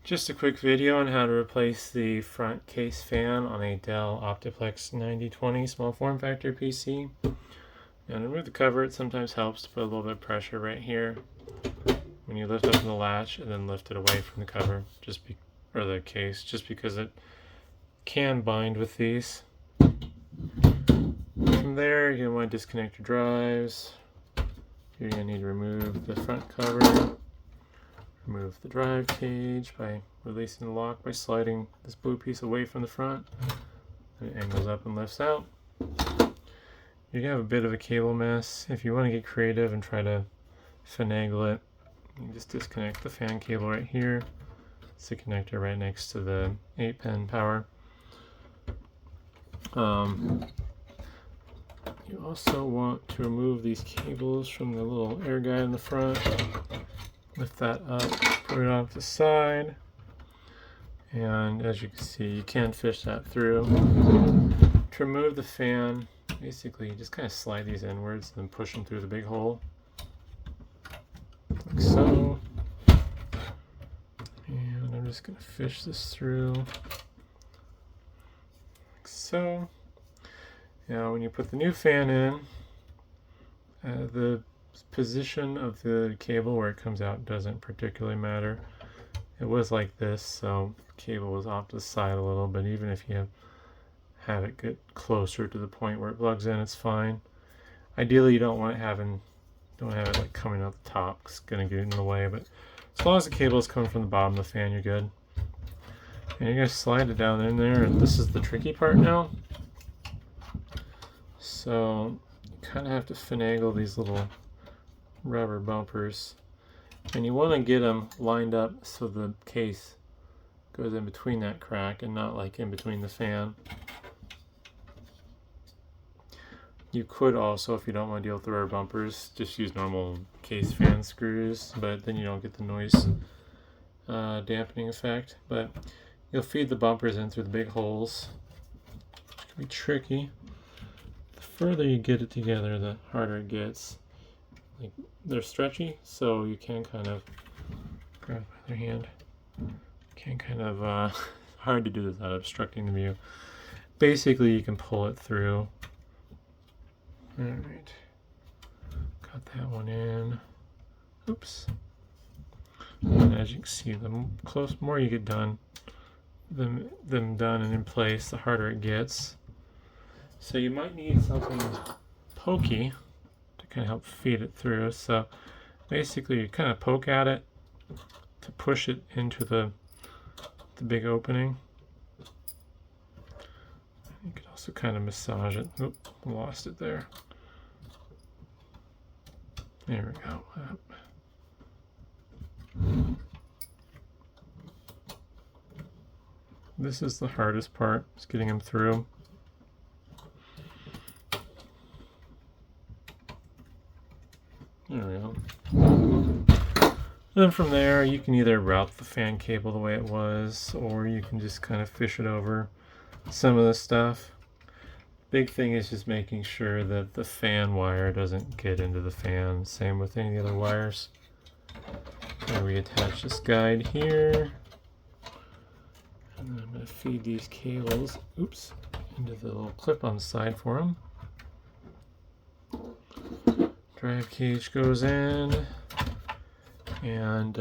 Just a quick video on how to replace the front case fan on a Dell Optiplex 9020 small form factor PC. And remove the cover. It sometimes helps to put a little bit of pressure right here when you lift up the latch and then lift it away from the cover, or the case, just because it can bind with these. From there, you're going to want to disconnect your drives. You're going to need to remove the front cover. Remove the drive cage by releasing the lock by sliding this blue piece away from the front. It angles up and lifts out. You're going to have a bit of a cable mess. If you want to get creative and try to finagle it, you just disconnect the fan cable right here. It's the connector right next to the 8-pin power. You also want to remove these cables from the little air guide in the front. Lift that up, put it off the side, and as you can see, you can fish that through. To remove the fan, basically you just kind of slide these inwards and then push them through the big hole, like so. And I'm just going to fish this through, like so. Now when you put the new fan in, the position of the cable where it comes out doesn't particularly matter. It was like this, so the cable was off to the side a little, but even if you have it get closer to the point where it plugs in, it's fine. Ideally you don't want it like coming out the top, it's going to get in the way, but as long as the cable is coming from the bottom of the fan, you're good. And you're going to slide it down in there, and this is the tricky part now. So you kind of have to finagle these little rubber bumpers, and you want to get them lined up so the case goes in between that crack and not like in between the fan. You could also, if you don't want to deal with the rubber bumpers, just use normal case fan screws, but then you don't get the noise dampening effect. But you'll feed the bumpers in through the big holes, which can be tricky. The further you get it together, the harder it gets. Like, they're stretchy, so you can kind of grab it with your hand. Hard to do this without obstructing the view. Basically, you can pull it through. Alright, got that one in. Oops. And as you can see, the more you get done, them done and in place, the harder it gets. So you might need something pokey to kind of help feed it through. So basically you kind of poke at it to push it into the big opening. You could also kind of massage it. Oop, lost it there. There we go. This is the hardest part, is getting them through. There we go. Then from there, you can either route the fan cable the way it was, or you can just kind of fish it over some of the stuff. Big thing is just making sure that the fan wire doesn't get into the fan. Same with any other wires. I reattach this guide here. And then I'm going to feed these cables, into the little clip on the side for them. Drive cage goes in, and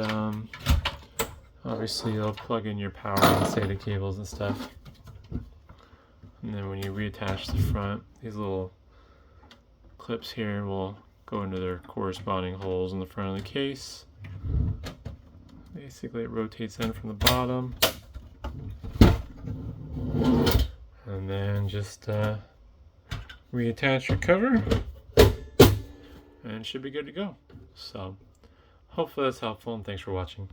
obviously you'll plug in your power and SATA cables and stuff. And then when you reattach the front, these little clips here will go into their corresponding holes in the front of the case. Basically it rotates in from the bottom. And then just reattach your cover, and it should be good to go. So hopefully that's helpful, and thanks for watching.